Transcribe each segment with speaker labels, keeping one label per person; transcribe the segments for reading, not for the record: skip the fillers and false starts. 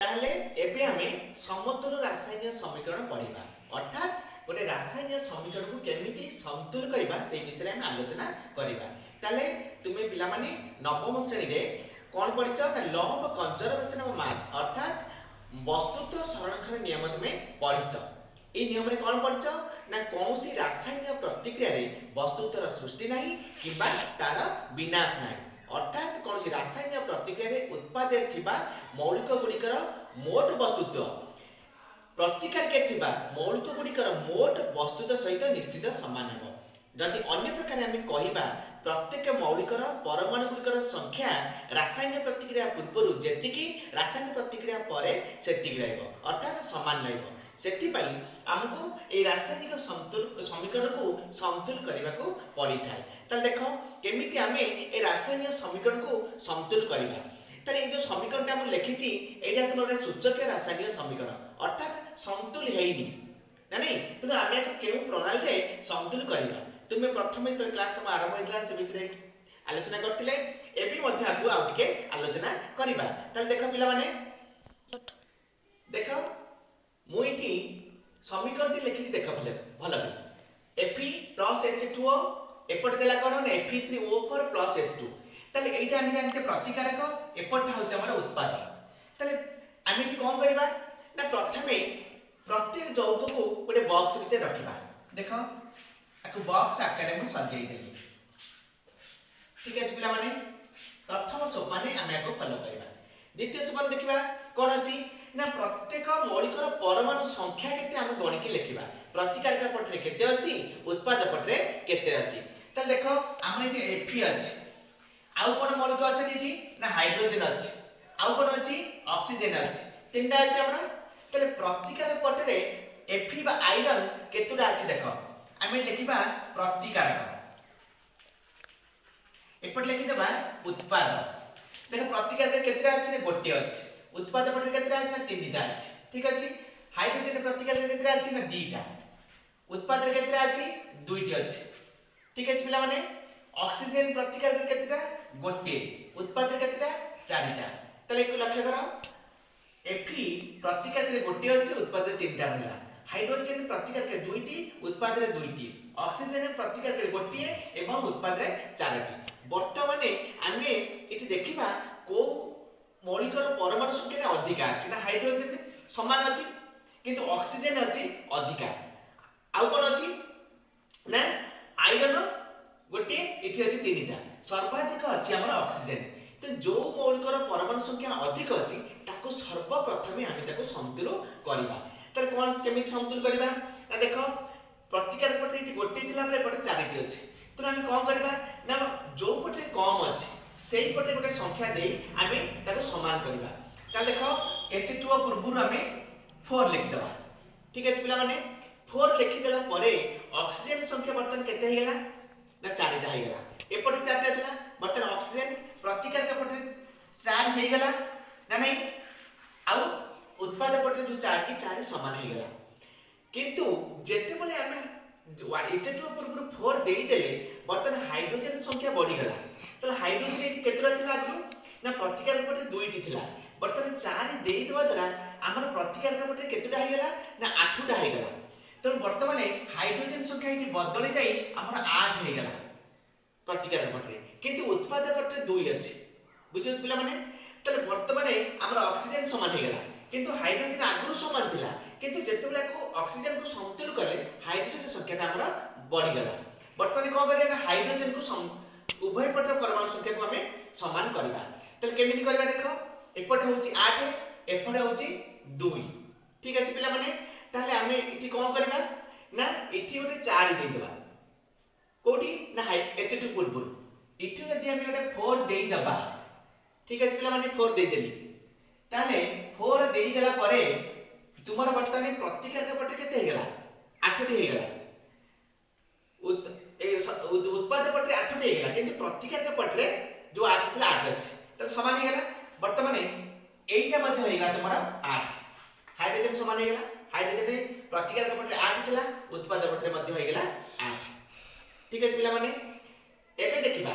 Speaker 1: ताहले एबे हमें समतुल रासायनिक समीकरण पढ़िबा अर्थात गोटे रासायनिक समीकरण को केमिति समतुल करबा से विषय हम आलोचना करबा। ताहले तुमे पिला माने नवम श्रेणी रे कोन पढिछ ना law of conservation of mass अर्थात वस्तुत्व संरक्षण नियम तुमे पढिछ। ए नियम रे कोन पढिछ ना कौनसी रासायनिक प्रतिक्रिया रे वस्तुत्वर सृष्टि नाही किबा तार विनाश नाही अर्थात कौन सी रासायनिक प्रतिक्रिया रे उत्पादन थिबा मौलिक गुड़िकर मोट वस्तुत्व प्रतिकार के थिबा मौलिक गुड़िकर मोट वस्तुत्व सहित निश्चित समान हो। जदि अन्य प्रकार आम कहिबा प्रत्येक मौलिकर परमाणु गुड़िकर संख्या रासायनिक प्रतिक्रिया पूर्व जेतिकी रासायनिक प्रतिक्रिया परे सेतिकी रहइबो अर्थात समान रहइबो। सेतिपाई हमको ए रासायनिक समीकरण को समतुल करने को पड़ी थाए। ताल देखो केमिति आमे ए रासायनिक समीकरण को समतुल करबा। ताले ए जो समीकरण ता हम लिखिची एटा तो गोटे सूचक रासायनिक समीकरण अर्थात समतुल हेइनी ना नहीं तो आमे केउ प्रणाली रे समतुल करबा। तुमे प्रथमे तो क्लास में आरंभ होइतला से विषय आलोचना करथिले एबी मध्ये आगु आ टिके आलोचना करबा। ताले देखो पिला माने देखो मु इठी समीकरण टी लिखिছি देख भले भलो Fe plus H2O एपट देला कोन ना Fe3O4 plus H2 ताले एटा हम जानते प्रतिकारक एपट होछ हमर उत्पाद। ताले हम इठी कोन करबा ना प्रथमे प्रत्येक यौग को गोटे बॉक्स भीतर रखिबा। देखो आकु बॉक्स आकार में सजाई देली ठीक है पिला माने प्रथम सोपाने हम आको फॉलो करबा। द्वितीय सोपान देखिबा कोन अछि ना प्रत्येक मौलिकर परमाणु संख्या केते हम गणिकी लिखिबा प्रतिकारक पटरे केते अछि उत्पाद पटरे केते अछि। त देखो हम एठी Fe अछि आउ कोन मौलिक अछि दीदी ना हाइड्रोजन अछि आउ कोन अछि ऑक्सीजन अछि तीनटा अछि हमरा। तले प्रतिकारक पटरे Fe बा आयरन केतुडा अछि देखो हम लिखिबा प्रतिकारक एपट लिखि देबा उत्पाद। देखो प्रतिकारक केतरा अछि गोटे अछि उत्पाद पटरे केतरा अछि ना तीनटा अछि ठीक अछि। हाइड्रोजन प्रतिकारक केतरा अछि ना दीटा उत्पाद रे केतरा अछि दुईटी अछि ठीक अछि पिला माने। ऑक्सीजन प्रतिकारक केतरा गोटे उत्पाद रे केतरा चारिटा। तले को लक्ष्य करो Fe प्रतिकारक रे गोटे अछि उत्पाद रे तीनटा रहला हाइड्रोजन प्रतिकारक रे दुईटी उत्पाद रे दुईटी ऑक्सीजन प्रतिकारक रे गोटे एवं उत्पाद रे चारटी। वर्तमाने आमे एठी देखिबा को मौलिकर परमाणु संख्या अधिका अछि ना हाइड्रोजन समान अछि किंतु ऑक्सीजन अछि अधिका आउ कोन अछि ना आयरन गोटे एठी अछि तीनटा सर्वाधिक अछि हमर ऑक्सीजन। तो जो मौलिकर परमाणु संख्या अधिक अछि ताको सर्वप्रथमे हम ताको समतुल करबा। त कोन केमिति समतुल करबा ना देखो प्रतिकार पटे एठी गोटे थिला परे पटे चारिटी अछि तो हम कोन करबा ना जो पटे कम अछि सेही पटे गोटे संख्या देई आमे ताको समान करबा। त देखो H2O पूर्वरु आमे 4 लिखि देबा ठीक अछि पिला माने 4 लिखि देला परे ऑक्सीजन संख्या बर्तन केते हे गेला ना चारिटा हे गेला एपटे चारिटा थिला बर्तन ऑक्सीजन प्रतिकार के पटे 4 हे गेला ना नहीं आउ उत्पाद पटे जो 4 की 4 समान हे गेला। किंतु जेते बले आमे H2O पूर्वरु 4 देई देले बर्तन हाइड्रोजन संख्या बढ़ी गेला त हाइड्रोजन एठी केतरा थिला आगु ना प्रतिकार पटे दुईटी थिला बर्तन 4 देई देबा द्वारा हमर प्रतिकार पटे केतुटा हे गेला ना 8टा हे गेला। तो वर्तमान हाइड्रोजन संख्या एठी बदली जाई हमर 8 हे गेला प्रतिकार पटे किंतु उत्पाद पटे 2 अछि बुझिस पिला माने। तले वर्तमान हमर ऑक्सीजन समान हे गेला किंतु हाइड्रोजन आगु समान थिला किंतु जेतेबेला को ऑक्सीजन को समतुल कले हाइड्रोजन संख्याटा हमरा बढ़ी गेला। वर्तमान को करिया ना हाइड्रोजन को उभय पटर परमाणु संख्या को हमें समान करबा। तले केमिति करबा देखो एपट होची 8 एपट होची 2 ठीक अछि पिला माने। ताले हमें इठी कोन करबा ना इठी गोटे 4 देई देबा कोठी ना H2 पूर्वरु इठी यदि हम गोटे 4 देई दबा ठीक अछि पिला माने 4 देई देली ताले 4 देई देला परे तुमर वर्तमान प्रतिकार के पटे केते हे गेला 8 टी हे गेला उत्पाद पटे 8 टी हे गेला किंतु प्रतिकार के पटरे जो 8 थिला 8 अछि त समान हे गेला। वर्तमान एइटा मध्ये हे गेला तुमरा 8 हाइड्रोजन समान हे गेला हाइड्रोजन प्रतिकार के पटरे 8 थिला उत्पाद पटरे मध्ये हे गेला 8 ठीक अछि पिला माने। एबे देखिबा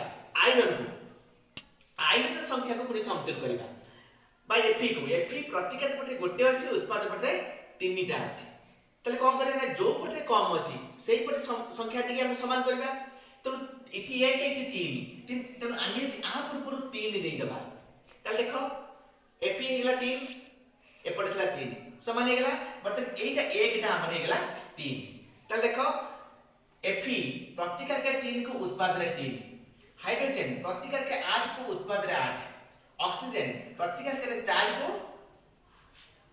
Speaker 1: आयरन संख्या को पुनी समतुल करबा बाय एफी को एफी प्रतिकार पटे गोटे अछि उत्पाद पटे तीनटा अछि तले कोन करे ना जो पटे कम अछि सेही पटे संख्या दिके हम समान करबा तो इथि 1 इथि 3 तो आमे आ पूर्व 3 देई दबा तले देखो एफी हेला 3 एपटे थला 3 समान हेगला बर्तन एटा 1 टा हमर हेगला 3 तले देखो एफी प्रतिकार के 3 को उत्पाद रे 3 हाइड्रोजन प्रतिकार के 8 को उत्पाद रे 8 ऑक्सीजन प्रतिकार करे 4 को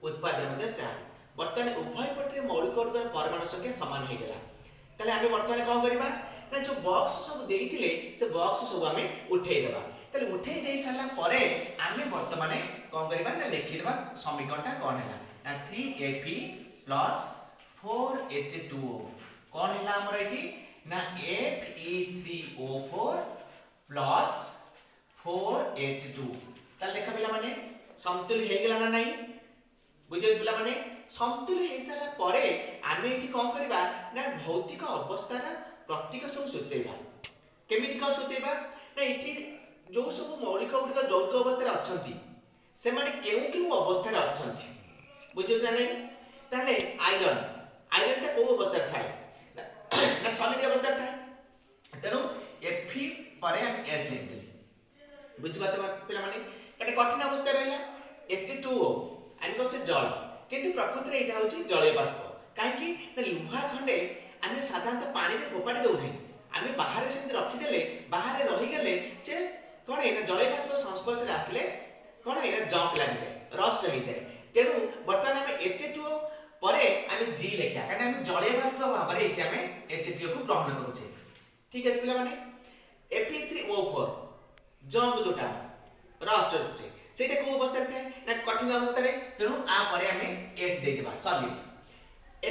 Speaker 1: उत्पाद रे मध्ये 4 वर्तमान उभय पटे मौलिक अणुर परमाणु संख्या समान हे गेला तले आमे वर्तमान कोन करबा ना जो बॉक्स सब देइथिले से बॉक्स सब आमे उठेइ देबा तले उठेइ देइ साला परे आमे वर्तमान कोन करबा ना लिखि देबा समीकरणटा कोन हैला ना 3Fe 4H2O कोन हैला हमर एठी ना Fe3O4 4H2 तले देखा पिला माने समतुल्य हे गेला ना नाही बुझेस पिला माने समतुल्य हे साला परे आमे एठी कोन करबा ना भौतिक अवस्था रा प्रतीक सब सोचेबा केमिति का सोचेबा ना एठी जो सब मौलिक गुडिक जौत अवस्था रे अछंती से माने केउ केउ अवस्था रे अछंती बुझेस ना नाही ताले आयरन ता को अवस्था रे थाए ना सॉलिड अवस्था रे थाए तेनु Fe परे हम S लिख देली बुझ पाछ पिला माने एटा कठिन अवस्था रहला H2O आमे कहछे जल किंतु प्रकृति रे एटा होची जलीय बाष्प काहे कि ना लुहा खंडे आमे साधारणतः पानी रे फोपाडी दउ नै आमे बाहर से रखि देले बाहर रहि गेले से कोन एना जलीय बाष्प संस्पर्श रे आसिले कोन एना जंप लागि जाय रस्ट होई जाय तेनु वर्तमान आमे H2O परे आमे G लेखिया काहे आमे जलीय बाष्प भाबरे एठी आमे H2O को ग्रहण करूछे ठीक अछि पिला माने Fe3O4 जंप जोटा रस्ट होते सेटा को अवस्था रे ना कठिन अवस्था रे तेनु आ परे हमें S दे देबा सॉलिड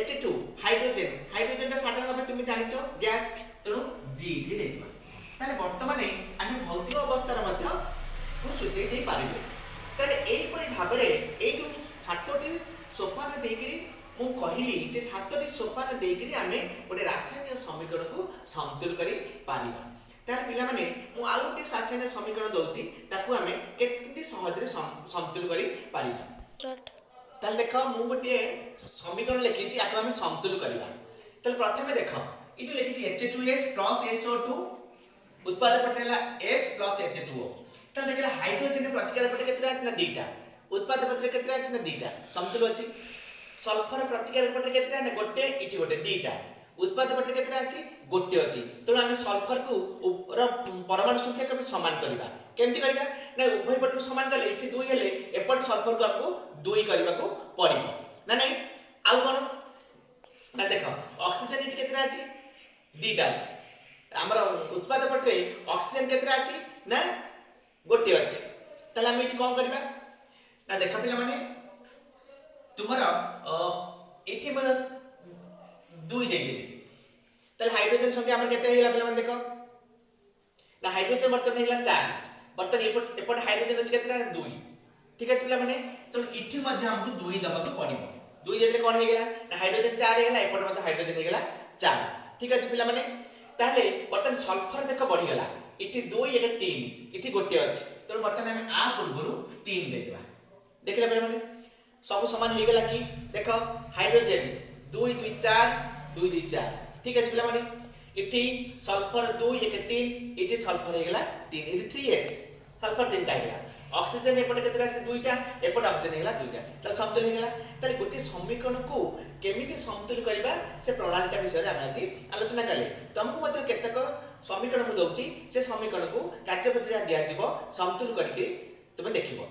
Speaker 1: H2 हाइड्रोजन का साधारण भाबे तुम जानिछो गैस तेनु G दे देबा ताले वर्तमान हमें भौतिक अवस्था रे मध्य को सूचय दे पारिबे ताले एई परि भाबे रे एई जो छातटी सोपान देगिरी मु कहिली से छातटी सोपान देगिरी हमें गोटे रासायनिक समीकरण को समतुल करी पारिबा तार पिला माने मु आउ गोटे रासायनिक समीकरण दउची ताकू हमें केति सहज रे समतुल करी पारिबा ताल देखो मु गोटे समीकरण लिखिची आकु हमें समतुल करबा ताल प्रथमे देखो इतो लिखिची H2S SO2 उत्पाद पटेला S H2O ताल देखला हाइड्रोजन प्रतिकार पटे केतरा अछि ना दीटा उत्पाद पटे केतरा अछि ना दीटा समतुल अछि सल्फर प्रतिकार पटे केतरा ना गोटे इटी गोटे दीटा उत्पाद पटे केतरा अछि गोटे अछि तो हमें सल्फर को परमाणु संख्या के समान करबा केमति करबा ना उभय पट समान करले इठी 2 हेले एपट सल्फर को हमको 2 करबा को पड़िबो ना नहीं आउ कोन ना देखो ऑक्सीजन इठी केतरा अछि दीटा अछि हमर उत्पाद पटे ऑक्सीजन केतरा अछि ना गोटे अछि तले हम इठी कोन करबा ना देखो पिला माने तुमरा इठी म 2 दे देली तले हाइड्रोजन संख्या हमर केते हेला पिला माने देखो ना हाइड्रोजन वर्तमान हेला 4 वर्तमान एपट हाइड्रोजन अछि केतरा 2 ठीक अछि पिला माने तो इठी मध्ये हमको 2 दबा को पड़िबो 2 देले कोन हे गेला ना हाइड्रोजन 4 हे गेला एपट मध्ये हाइड्रोजन हे गेला 4 ठीक अछि पिला माने ताले वर्तमान सल्फर देखो बढ़ी गेला इठी 2 एक 3 इठी गोटे अछि तो वर्तमान हम आ पूर्वरु 3 दे देबा देखला पिला माने सब समान हे गेला कि देखो हाइड्रोजन 2 2 4 2 2 4 ठीक अछि पिला माने इठी सल्फर 2 1 3 इठी सल्फर हे गेला 3 इठी 3s सल्फर 3 टा गेला ऑक्सीजन एपट केतरा अछि 2 टा एपट ऑक्सीजन हेला 2 टा त समतुल हे गेला ताले गोटे समीकरण को केमिति समतुल करबा से प्रणालीटा विषय रे हम आज आलोचना कले तुमको मते केतक समीकरण मु दउची से समीकरण को कार्यपद्धति दिया जिवो समतुल करके तुमे देखिबो